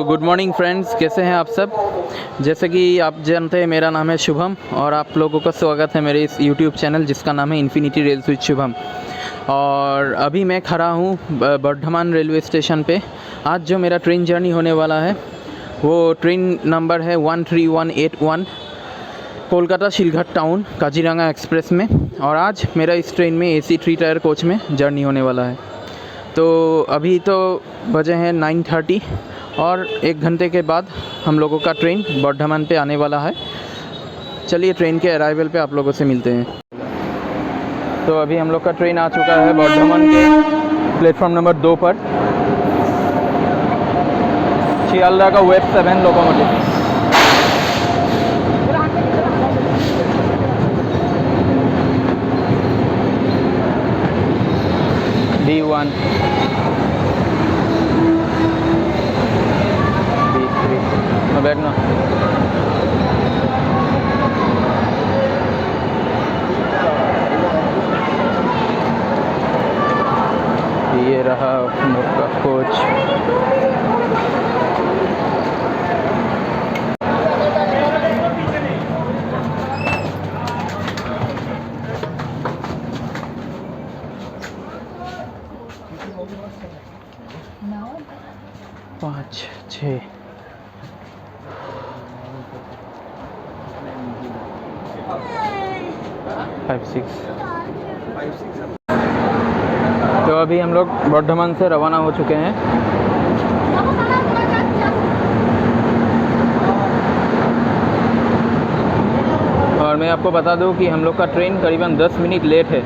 Good morning friends, कैसे हैं आप सब। जैसे कि आप जानते हैं, मेरा नाम है शुभम और आप लोगों का स्वागत है मेरे इस यूट्यूब चैनल जिसका नाम है इन्फिनिटी रेल्स विद शुभम। और अभी मैं खड़ा हूँ बर्धमान रेलवे स्टेशन पे। आज जो मेरा ट्रेन जर्नी होने वाला है वो ट्रेन नंबर है 13181 कोलकाता शिलघट्ट टाउन काजीरंगा एक्सप्रेस में। और आज मेरा इस ट्रेन में AC 3 टायर कोच में जर्नी होने वाला है। तो अभी तो बजे हैं 9:30 और 1 घंटे के बाद हम लोगों का ट्रेन बर्धमान पे आने वाला है। चलिए ट्रेन के अराइवल पे आप लोगों से मिलते हैं। तो अभी हम लोग का ट्रेन आ चुका है बर्धमान के प्लेटफॉर्म नंबर 2 पर। शियालदह का वेब 7 लोकोमोटिव। B1 B3 मैं बैठना। ये रहा हम लोग का कोच। पाँच छः फाइव सिक्स। तो अभी हम लोग बर्धमान से रवाना हो चुके हैं। और मैं आपको बता दूं कि हम लोग का ट्रेन करीबन 10 मिनट लेट है।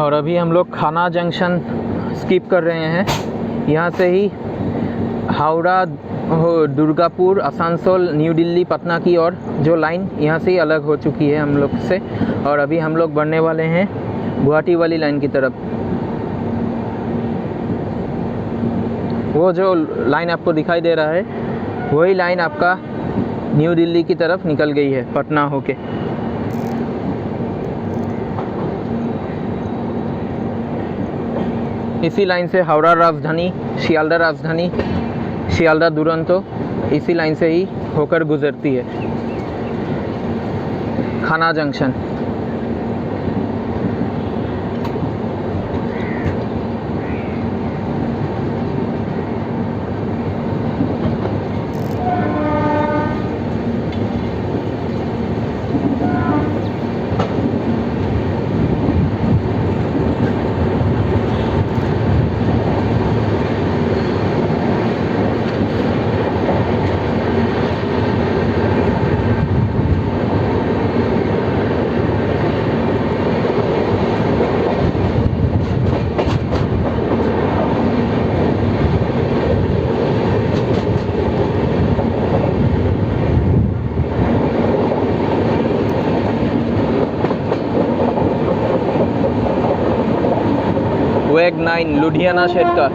और अभी हम लोग खाना जंक्शन स्किप कर रहे हैं। यहाँ से ही हावड़ा, दुर्गापुर, आसनसोल, न्यू दिल्ली, पटना की और जो लाइन यहाँ से ही अलग हो चुकी है हम लोग से। और अभी हम लोग बढ़ने वाले हैं गुवाहाटी वाली लाइन की तरफ। वो जो लाइन आपको दिखाई दे रहा है वही लाइन आपका न्यू दिल्ली की तरफ निकल गई है पटना होके। इसी लाइन से हावड़ा राजधानी, शियालदह राजधानी, शियालदह दुरंतो इसी लाइन से ही होकर गुजरती है। खाना जंक्शन। वेग 9 लुधियाना शहर का।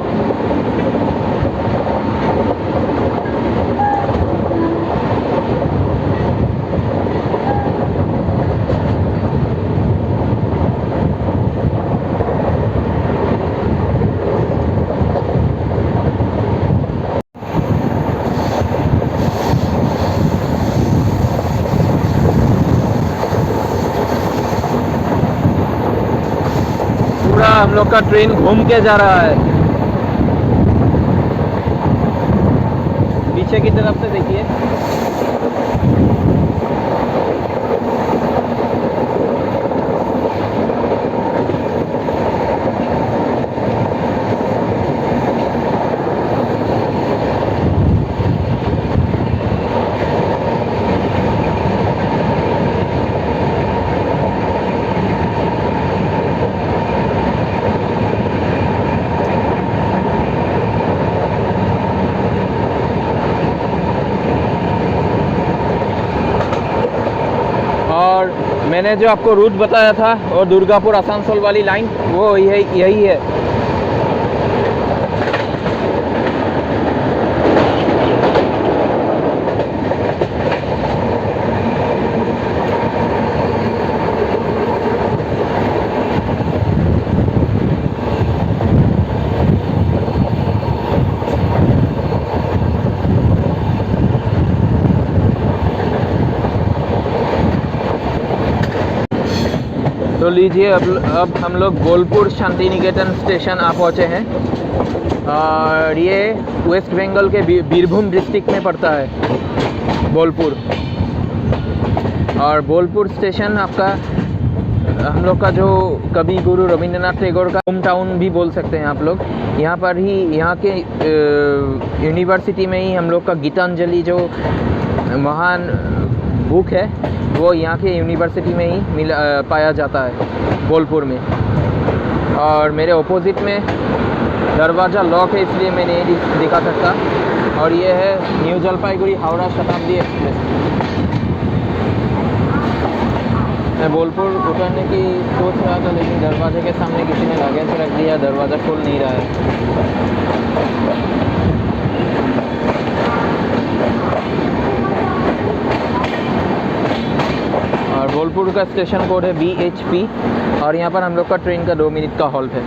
पूरा हम लोग का ट्रेन घूम के जा रहा है। पीछे की तरफ से देखिए। और मैंने जो आपको रूट बताया था और दुर्गापुर आसनसोल वाली लाइन वो यही है। तो लीजिए अब हम लोग बोलपुर शांति निकेतन स्टेशन आ पहुँचे हैं और ये वेस्ट बंगाल के बीरभूम डिस्ट्रिक्ट में पड़ता है बोलपुर। और बोलपुर स्टेशन आपका हम लोग का जो कवि गुरु रविंद्रनाथ टैगोर का होम टाउन भी बोल सकते हैं आप लोग। यहाँ पर ही यहाँ के यूनिवर्सिटी में ही हम लोग का गीतांजलि जो महान बुक है वो यहाँ के यूनिवर्सिटी में ही पाया जाता है बोलपुर में। और मेरे ऑपोजिट में दरवाज़ा लॉक है इसलिए मैं नहीं दिखा सकता। और ये है न्यू जलपाईगुड़ी हावड़ा शताब्दी एक्सप्रेस। मैं बोलपुर उतरने की सोच रहा था लेकिन दरवाजे के सामने किसी ने लगेज रख दिया, दरवाज़ा खोल नहीं रहा है। और बोलपुर का स्टेशन कोड है BHP और यहाँ पर हम लोग का ट्रेन का 2 मिनट का हॉल्ट है।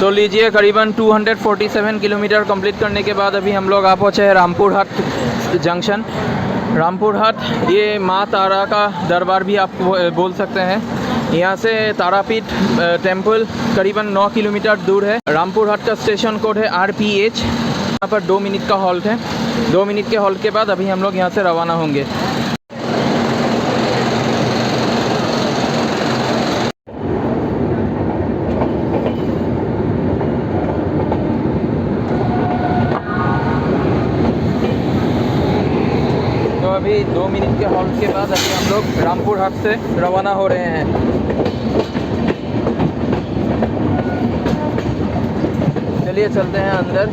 तो लीजिए करीबन 247 किलोमीटर कंप्लीट करने के बाद अभी हम लोग आ पहुँचे हैं रामपुर हाट जंक्शन। रामपुर हाट ये माँ तारा का दरबार भी आप बोल सकते हैं। यहाँ से तारापीठ टेम्पल करीबन 9 किलोमीटर दूर है। रामपुर हाट का स्टेशन कोड है RPH। यहाँ पर 2 मिनट का हॉल्ट है। 2 मिनट के हॉल्ट के बाद अभी हम लोग यहाँ से रवाना होंगे। तो अभी 2 मिनट के हॉल्ट के बाद अभी हम लोग रामपुर हाट से रवाना हो रहे हैं। चलिए चलते हैं अंदर।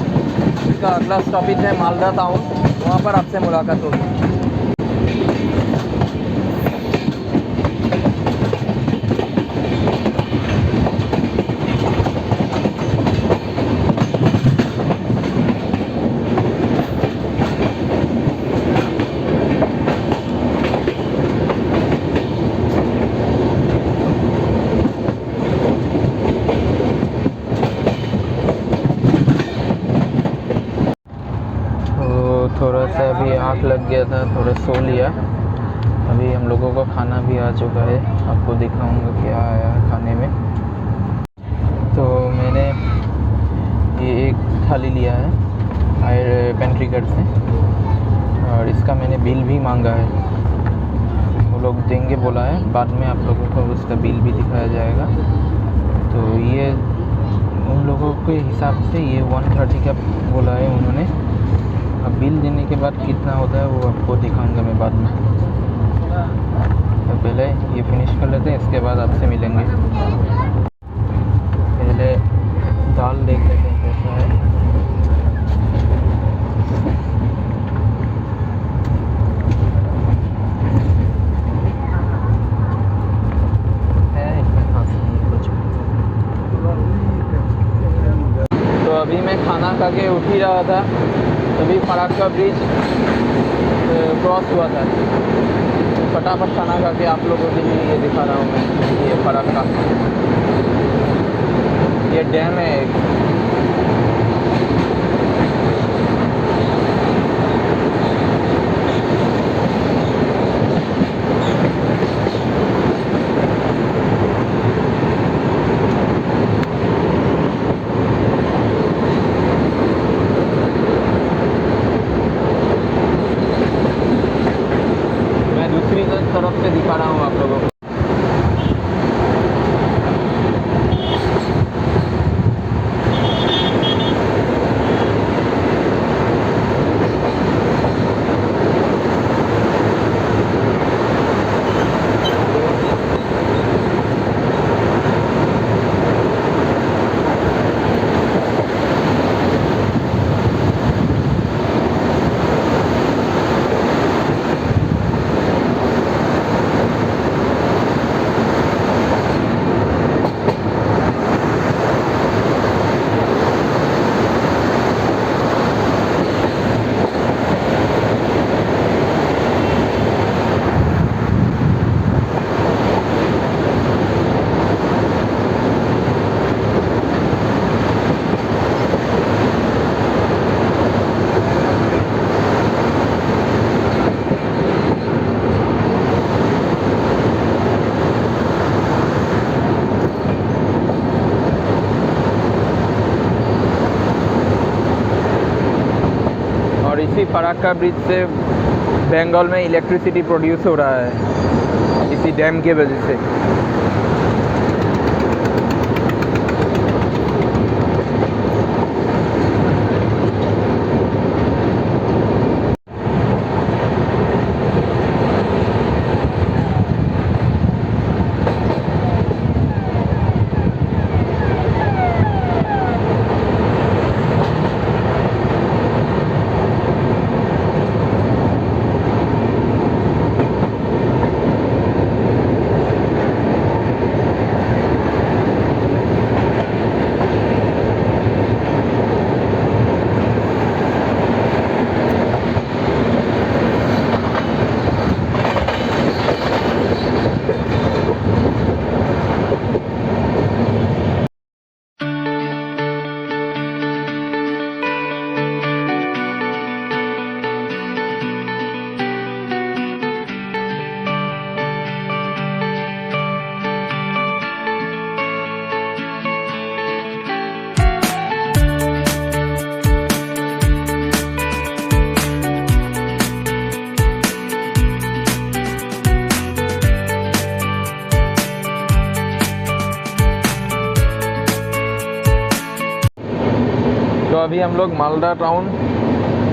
इसका अगला स्टॉपेज है मालदा टाउन, वहाँ पर आपसे मुलाकात होगी। थोड़ा सा अभी आँख लग गया था, थोड़ा सो लिया। अभी हम लोगों का खाना भी आ चुका है, आपको दिखाऊंगा क्या आया है खाने में। तो मैंने ये एक थाली लिया है फायर पेंट्री घर से, और इसका मैंने बिल भी मांगा है। वो लोग देंगे बोला है, बाद में आप लोगों को उसका बिल भी दिखाया जाएगा। तो ये उन लोगों के हिसाब से ये 130 का बोला है उन्होंने। अब बिल देने के बाद कितना होता है वो आपको दिखाऊंगा मैं बाद में। तो पहले ये फिनिश कर लेते हैं, इसके बाद आपसे मिलेंगे। पहले दाल देख लेते हैं कैसा है। इसमें खास नहीं कुछ। तो अभी मैं खाना खा के उठ ही रहा था, तभी फराक्का ब्रिज क्रॉस हुआ था। फटाफट खाना खा के आप लोगों के लिए ये दिखा रहा हूँ मैं। ये फराक्का, ये डैम है एक। तरफ से दिखा रहा हूँ आप लोगों को। इसी फराक्का ब्रिज से बंगाल में इलेक्ट्रिसिटी प्रोड्यूस हो रहा है, इसी डैम के वजह से। अभी हम लोग मालदा टाउन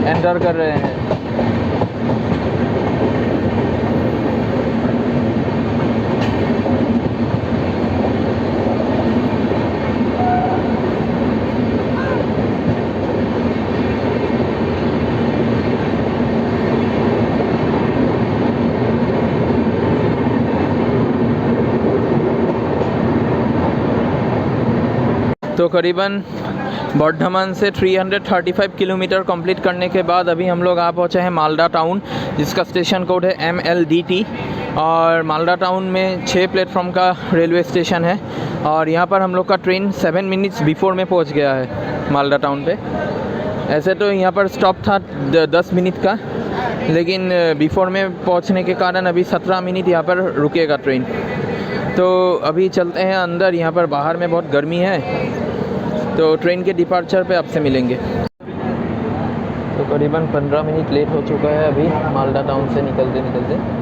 एंटर कर रहे हैं। तो करीबन बर्धमान से 335 किलोमीटर कंप्लीट करने के बाद अभी हम लोग आ पहुँचे हैं मालदा टाउन, जिसका स्टेशन कोड है MLDT। और मालदा टाउन में 6 प्लेटफॉर्म का रेलवे स्टेशन है और यहाँ पर हम लोग का ट्रेन 7 मिनट्स बिफोर में पहुँच गया है मालदा टाउन पे। ऐसे तो यहाँ पर स्टॉप था 10 मिनट का, लेकिन बिफोर में पहुँचने के कारण अभी 17 मिनट यहाँ पर रुकेगा ट्रेन। तो अभी चलते हैं अंदर, यहाँ पर बाहर में बहुत गर्मी है, तो ट्रेन के डिपार्चर पे आपसे मिलेंगे। तो करीबन 15 मिनट लेट हो चुका है अभी मालदा टाउन से निकलते निकलते।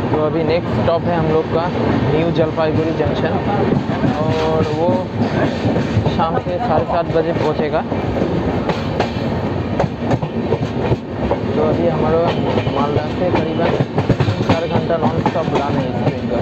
तो अभी नेक्स्ट स्टॉप है हम लोग का न्यू जलपाईगुड़ी जंक्शन, और वो शाम के 7:30 बजे पहुँचेगा। तो अभी हमारा मालदा से करीबन 4 घंटा नॉन स्टॉप उड़ान है इस ट्रेन का।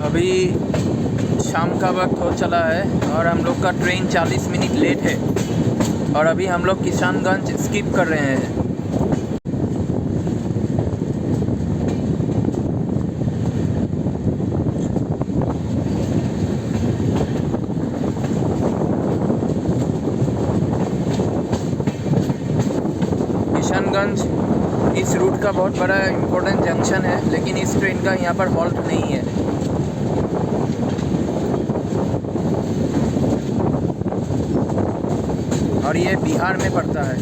अभी शाम का वक्त हो चला है और हम लोग का ट्रेन 40 मिनट लेट है, और अभी हम लोग किशनगंज स्किप कर रहे हैं। किशनगंज इस रूट का बहुत बड़ा इम्पोर्टेंट जंक्शन है, लेकिन इस ट्रेन का यहाँ पर हॉल्ट नहीं है। और ये बिहार में पड़ता है।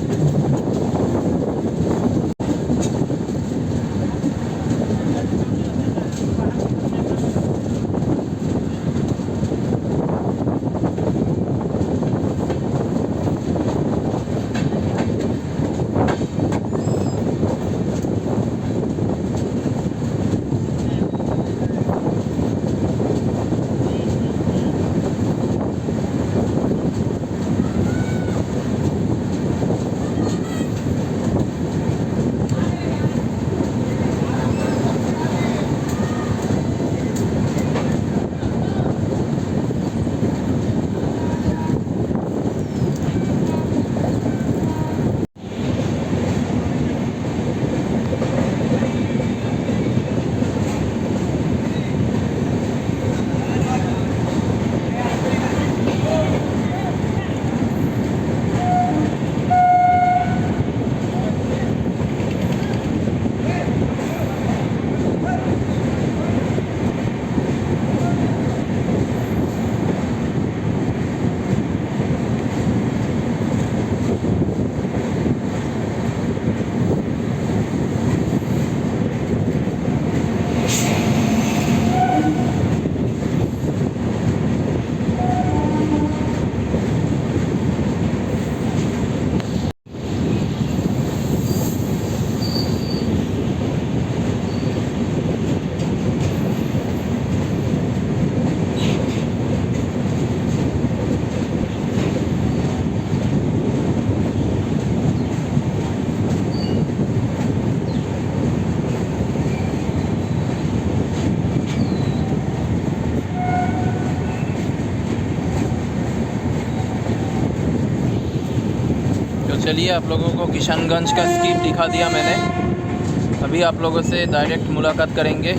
चलिए आप लोगों को किशनगंज का स्ट्रीट दिखा दिया मैंने। अभी आप लोगों से डायरेक्ट मुलाकात करेंगे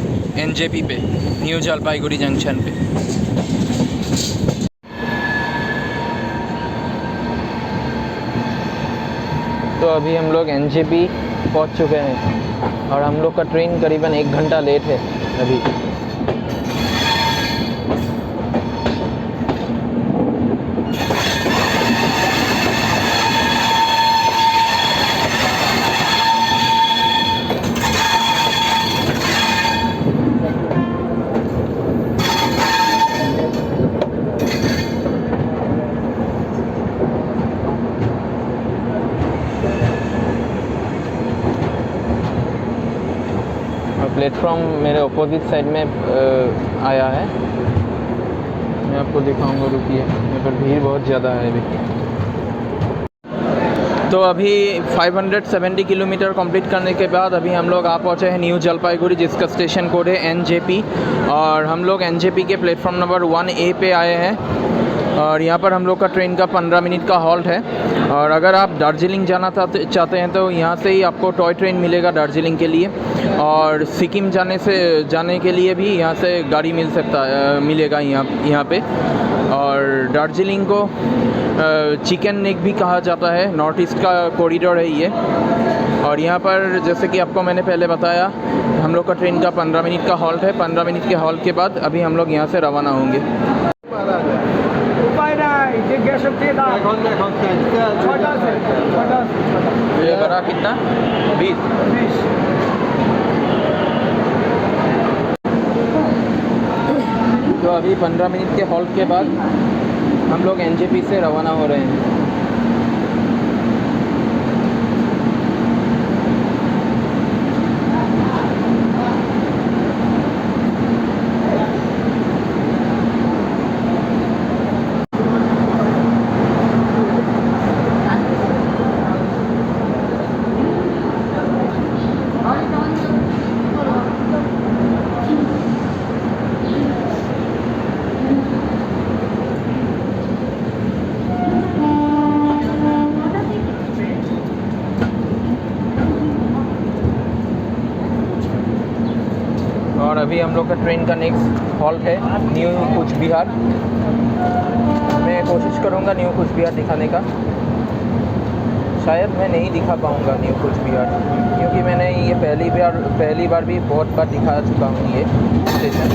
एनजेपी पे, न्यू जलपाईगुड़ी जंक्शन पे। तो अभी हम लोग एनजेपी पहुंच चुके हैं और हम लोग का ट्रेन करीबन 1 घंटा लेट है अभी। प्लेटफॉर्म मेरे अपोजिट साइड में आया है, मैं आपको दिखाऊंगा, रुकिए। यहाँ पर भीड़ बहुत ज़्यादा है अभी। तो अभी 570 किलोमीटर कंप्लीट करने के बाद अभी हम लोग आ पहुँचे हैं न्यू जलपाईगुड़ी, जिसका स्टेशन कोड है एनजेपी। और हम लोग एनजेपी के प्लेटफॉर्म नंबर 1A पे आए हैं और यहाँ पर हम लोग का ट्रेन का 15 मिनट का हॉल्ट है। और अगर आप दार्जिलिंग जाना चाहते हैं तो यहाँ से ही आपको टॉय ट्रेन मिलेगा दार्जिलिंग के लिए, और सिक्किम जाने के लिए भी यहाँ से गाड़ी मिलेगा यहाँ पे। और दार्जिलिंग को चिकन नेक भी कहा जाता है, नॉर्थ ईस्ट का कॉरिडोर है ये। और यहाँ पर जैसे कि आपको मैंने पहले बताया, हम लोग का ट्रेन का 15 मिनट का हॉल्ट है। 15 मिनट के हॉल्ट के बाद अभी हम लोग यहाँ से रवाना होंगे। ये बड़ा कितना? 20। तो अभी 15 मिनट के हॉल्ट के बाद हम लोग एनजेपी से रवाना हो रहे हैं। और अभी हम लोग का ट्रेन का नेक्स्ट हॉल्ट है न्यू कूच बिहार। मैं कोशिश करूँगा न्यू कूच बिहार दिखाने का। शायद मैं नहीं दिखा पाऊँगा न्यू कूच बिहार, क्योंकि मैंने ये पहली बार भी बहुत बार दिखा चुका हूँ ये स्टेशन।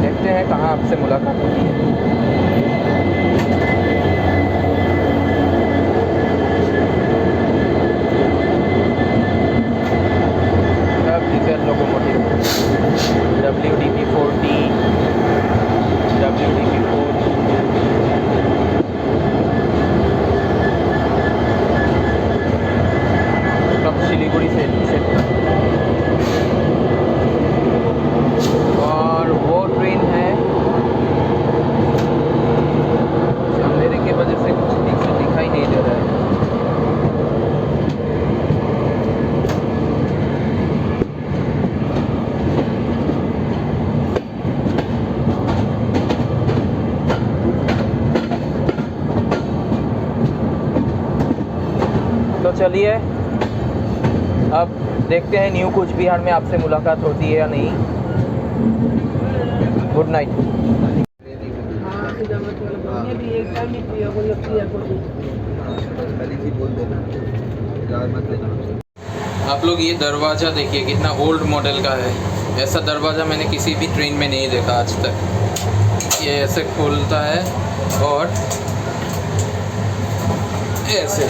देखते हैं कहाँ आपसे मुलाकात होती है। लोकोमोटिव WDP4T, WDP4 कब सिलीगुड़ी से और वो ट्रेन है अंधेरे की वजह से कुछ ठीक से दिखाई नहीं दे रहा है। तो चलिए अब देखते हैं न्यू कूच बिहार में आपसे मुलाकात होती है या नहीं। Good night. आप लोग ये दरवाज़ा देखिए कितना ओल्ड मॉडल का है। ऐसा दरवाज़ा मैंने किसी भी ट्रेन में नहीं देखा आज तक। ये ऐसे खुलता है और ऐसे,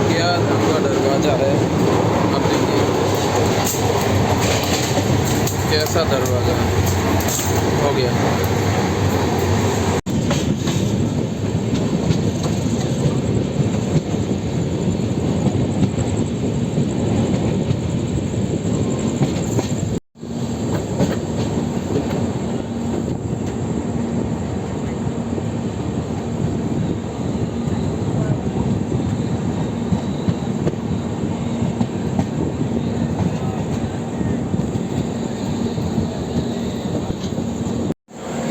क्या लंबा दरवाज़ा है। आप देखिए कैसा दरवाज़ा हो गया।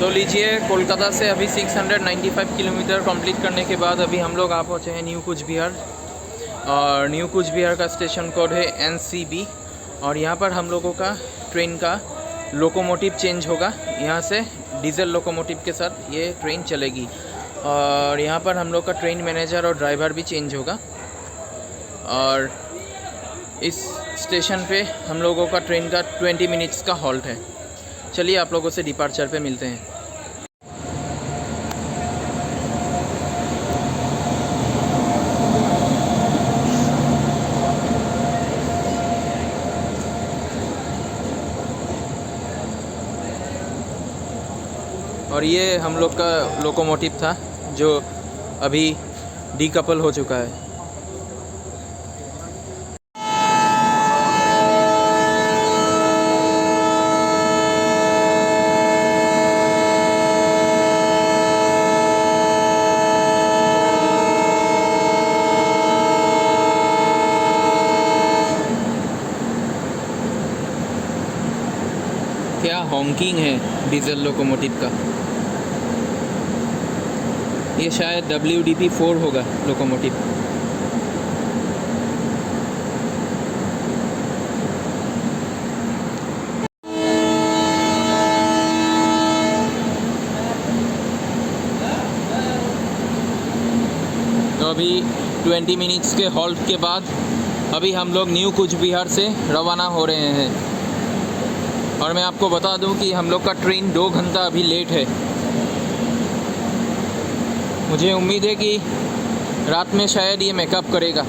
तो लीजिए, कोलकाता से अभी 695 किलोमीटर कंप्लीट करने के बाद अभी हम लोग आ पहुँचे हैं न्यू कूच बिहार। और न्यू कूच बिहार का स्टेशन कोड है NCB। और यहाँ पर हम लोगों का ट्रेन का लोकोमोटिव चेंज होगा। यहाँ से डीजल लोकोमोटिव के साथ ये ट्रेन चलेगी। और यहाँ पर हम लोग का ट्रेन मैनेजर और ड्राइवर भी चेंज होगा। और इस स्टेशन पे हम लोगों का ट्रेन का 20 मिनट्स का हॉल्ट है। चलिए आप लोगों से डिपार्चर पे मिलते हैं। और ये हम लोग का लोकोमोटिव था जो अभी डीकपल हो चुका है। क्या हॉन्किंग है डीजल लोकोमोटिव का। ये शायद WDP-4 होगा लोकोमोटिव। तो अभी 20 मिनट्स के हॉल्ट के बाद अभी हम लोग न्यू कूच बिहार से रवाना हो रहे हैं। और मैं आपको बता दूं कि हम लोग का ट्रेन 2 घंटा अभी लेट है। मुझे उम्मीद है कि रात में शायद ये मेकअप करेगा।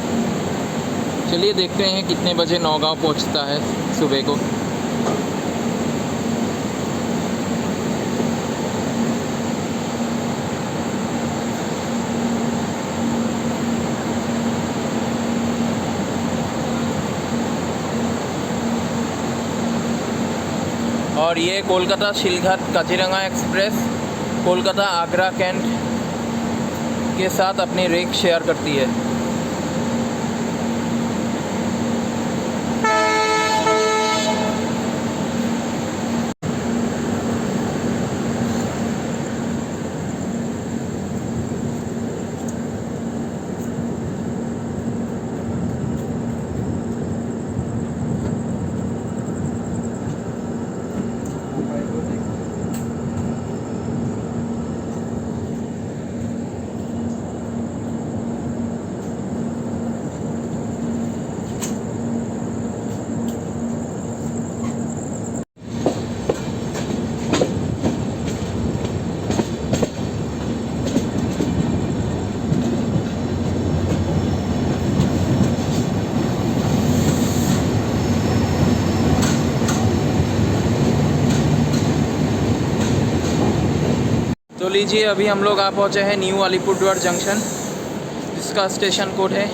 चलिए देखते हैं कितने बजे नौगांव पहुंचता है सुबह को। और ये कोलकाता शिलघाट काजीरंगा एक्सप्रेस कोलकाता आगरा कैंट के साथ अपनी रेक शेयर करती है। तो लीजिए, अभी हम लोग आ पहुँचे हैं न्यू अलीपुरद्वार जंक्शन, जिसका स्टेशन कोड है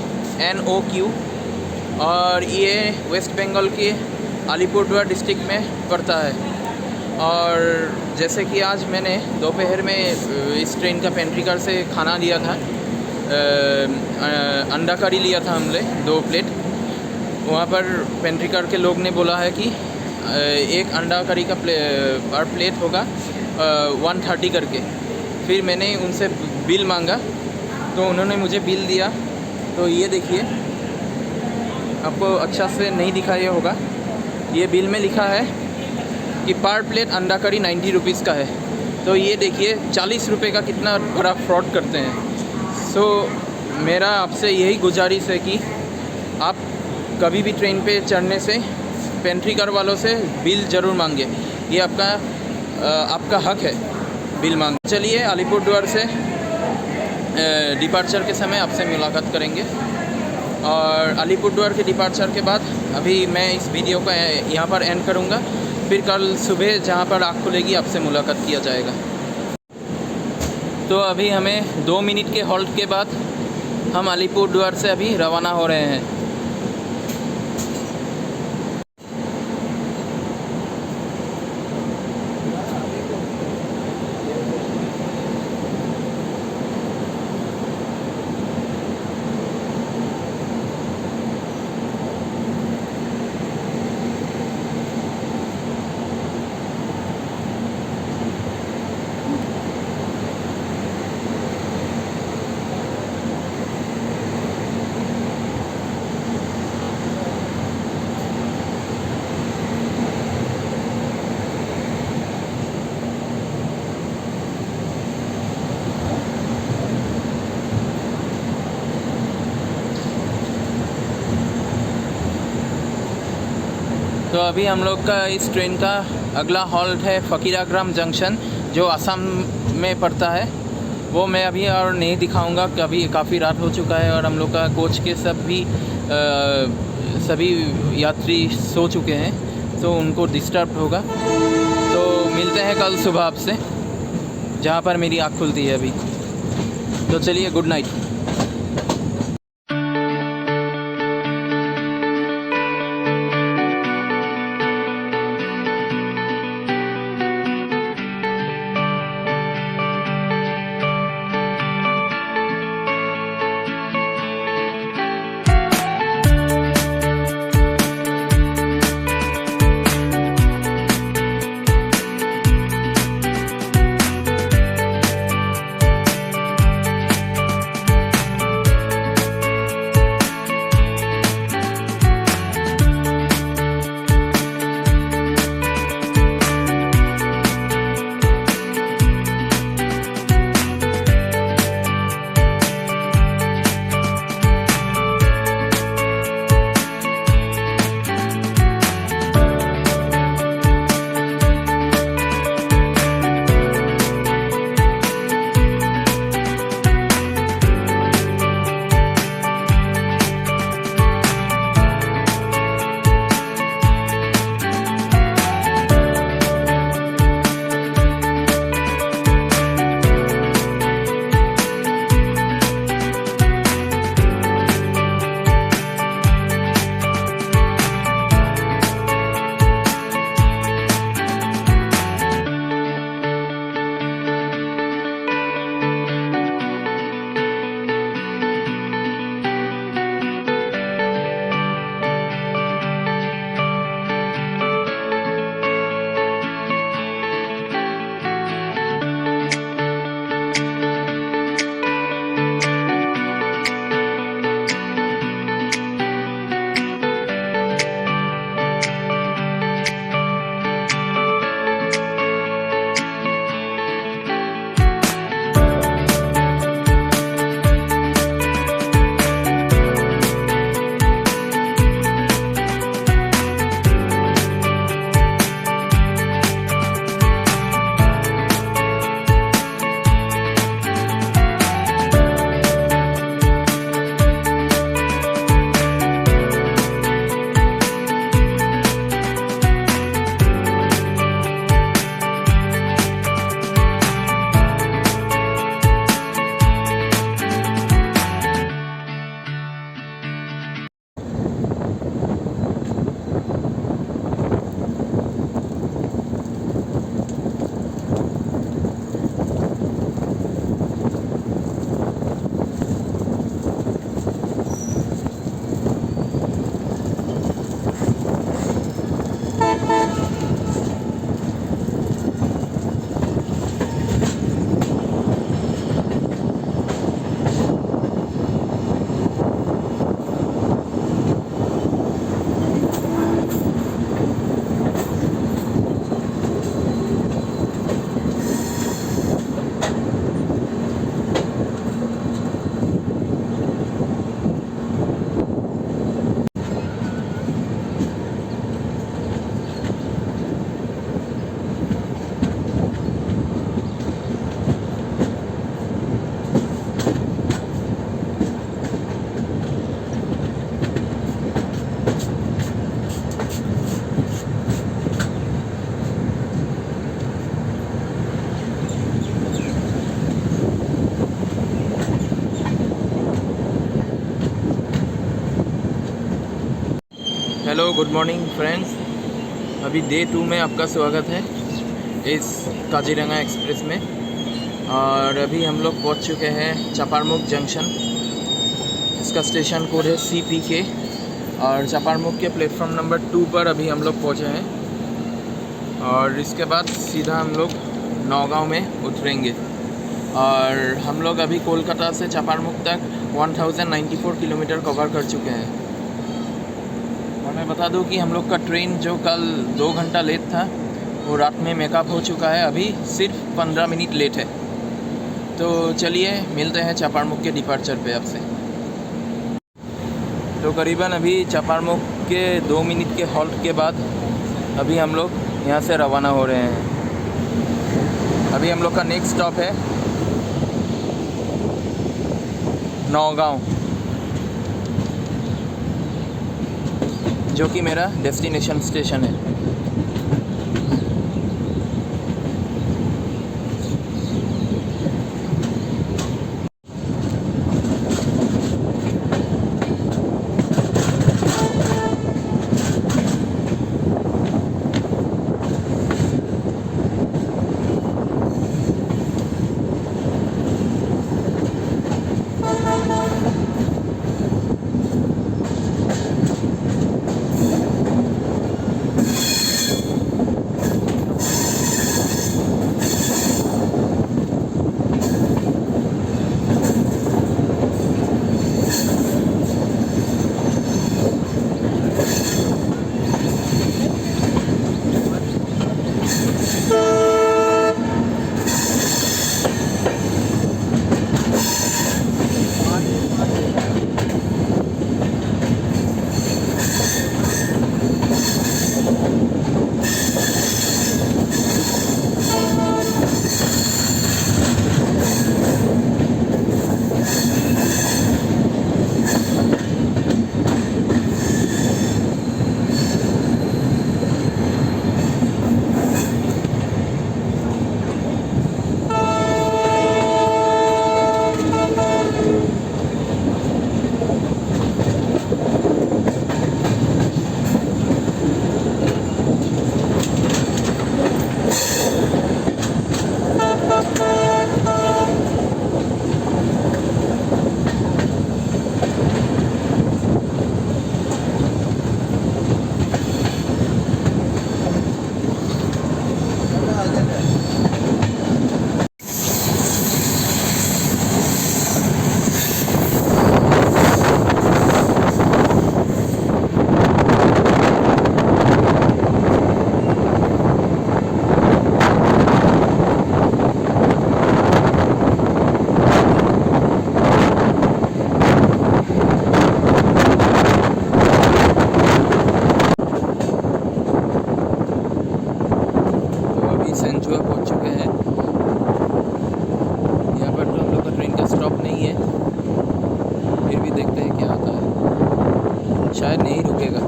NOQ। और ये वेस्ट बंगाल के अलीपुरद्वार डिस्ट्रिक्ट में पड़ता है। और जैसे कि आज मैंने दोपहर में इस ट्रेन का पेंट्री कार से खाना लिया था, अंडा करी लिया था हमने 2 प्लेट। वहाँ पर पेंट्री कार के लोग ने बोला है कि एक अंडा करी का पर प्लेट होगा 130 करके। फिर मैंने उनसे बिल मांगा तो उन्होंने मुझे बिल दिया। तो ये देखिए, आपको अच्छा से नहीं दिखाई होगा, ये बिल में लिखा है कि पर प्लेट अंडा करी 90 रुपीज़ का है। तो ये देखिए 40 रुपये का कितना बड़ा फ्रॉड करते हैं। सो मेरा आपसे यही गुजारिश है कि आप कभी भी ट्रेन पे चढ़ने से पेंट्री कार वालों से बिल ज़रूर मांगे। ये आपका हक है बिल मांग। चलिए, अलीपुरद्वार से डिपार्चर के समय आपसे मुलाकात करेंगे। और अलीपुरद्वार के डिपार्चर के बाद अभी मैं इस वीडियो को यहाँ पर एंड करूँगा। फिर कल सुबह जहाँ पर आँख खुलेगी आपसे मुलाकात किया जाएगा। तो अभी हमें 2 मिनट के हॉल्ट के बाद हम अलीपुरद्वार से अभी रवाना हो रहे हैं। तो अभी हम लोग का इस ट्रेन का अगला हॉल्ट है फ़कीराग्राम जंक्शन, जो असम में पड़ता है। वो मैं अभी और नहीं दिखाऊंगा, अभी काफ़ी रात हो चुका है और हम लोग का कोच के सभी यात्री सो चुके हैं, तो उनको डिस्टर्ब होगा। तो मिलते हैं कल सुबह आपसे, जहाँ पर मेरी आँख खुलती है अभी। तो चलिए, good night. Hello, good morning friends. अभी डे 2 में आपका स्वागत है इस काजीरंगा एक्सप्रेस में। और अभी हम लोग पहुंच चुके हैं चापारमुख जंक्शन। इसका स्टेशन कोड है CPK और चापारमुख के प्लेटफॉर्म नंबर 2 पर अभी हम लोग पहुंचे हैं। और इसके बाद सीधा हम लोग नौगांव में उतरेंगे। और हम लोग अभी कोलकाता से चापारमुख तक 1094 किलोमीटर कवर कर चुके हैं। और मैं बता दूं कि हम लोग का ट्रेन जो कल 2 घंटा लेट था, वो रात में मेकअप हो चुका है, अभी सिर्फ 15 मिनट लेट है। तो चलिए मिलते हैं चापारमुख के डिपार्चर पे आपसे। तो करीबन अभी चापारमुख के 2 मिनट के हॉल्ट के बाद अभी हम लोग यहाँ से रवाना हो रहे हैं। अभी हम लोग का नेक्स्ट स्टॉप है नौगांव, जो कि मेरा डेस्टिनेशन स्टेशन है। शायद नहीं रुकेगा।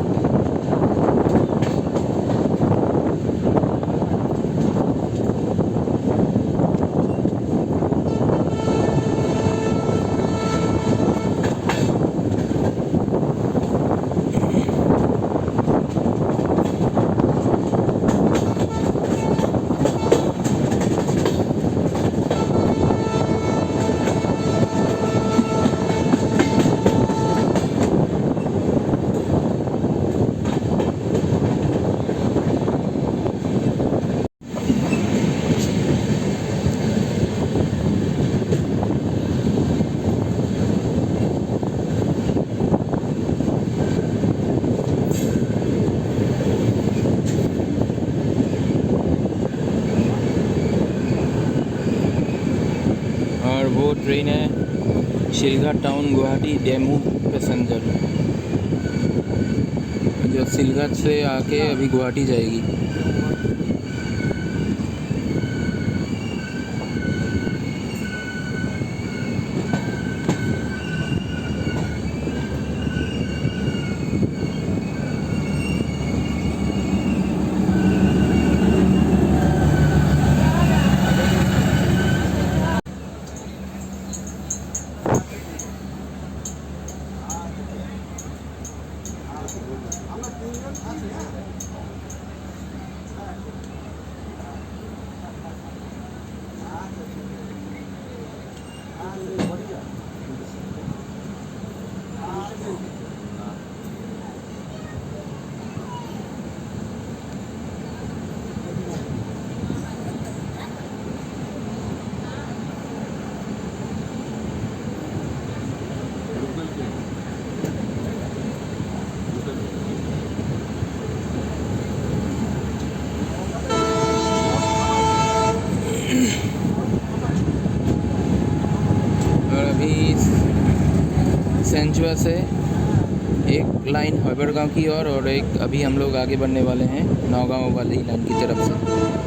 और वो ट्रेन है Silghat town Guwahati DEMU passenger, जो सिलघाट से आके अभी गुवाहाटी जाएगी। सेंचुआ से एक लाइन हैबरगांव की और एक अभी हम लोग आगे बढ़ने वाले हैं नौगांव वाली लाइन की तरफ से।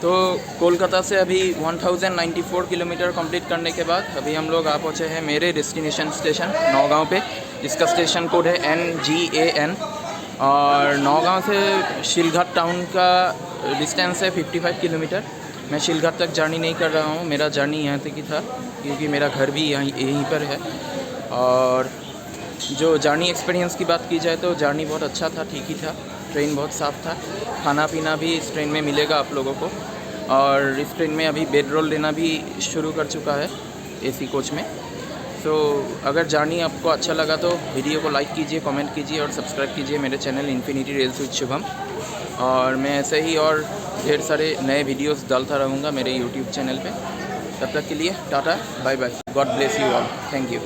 तो कोलकाता से अभी 1094 किलोमीटर कंप्लीट करने के बाद अभी हम लोग आ पहुँचे हैं मेरे डेस्टिनेशन स्टेशन नौगांव पे, जिसका स्टेशन कोड है NGAN। और नौगांव से शिलघाट टाउन का डिस्टेंस है 55 किलोमीटर। मैं शिलघाट तक जर्नी नहीं कर रहा हूँ, मेरा जर्नी यहाँ तक ही था क्योंकि मेरा घर भी यहीं पर है। और जो जर्नी एक्सपीरियंस की बात की जाए तो जर्नी बहुत अच्छा था, ठीक ही था। ट्रेन बहुत साफ़ था, खाना पीना भी इस ट्रेन में मिलेगा आप लोगों को। और इस ट्रेन में अभी बेड रोल देना भी शुरू कर चुका है AC कोच में। तो अगर जर्नी आपको अच्छा लगा तो वीडियो को लाइक कीजिए, कमेंट कीजिए और सब्सक्राइब कीजिए मेरे channel infinity rails with Shubham. और मैं ऐसे ही और ढेर सारे नए वीडियोस डालता रहूँगा मेरे YouTube चैनल पे। तब तक के लिए tata, bye bye, God bless you all, thank you.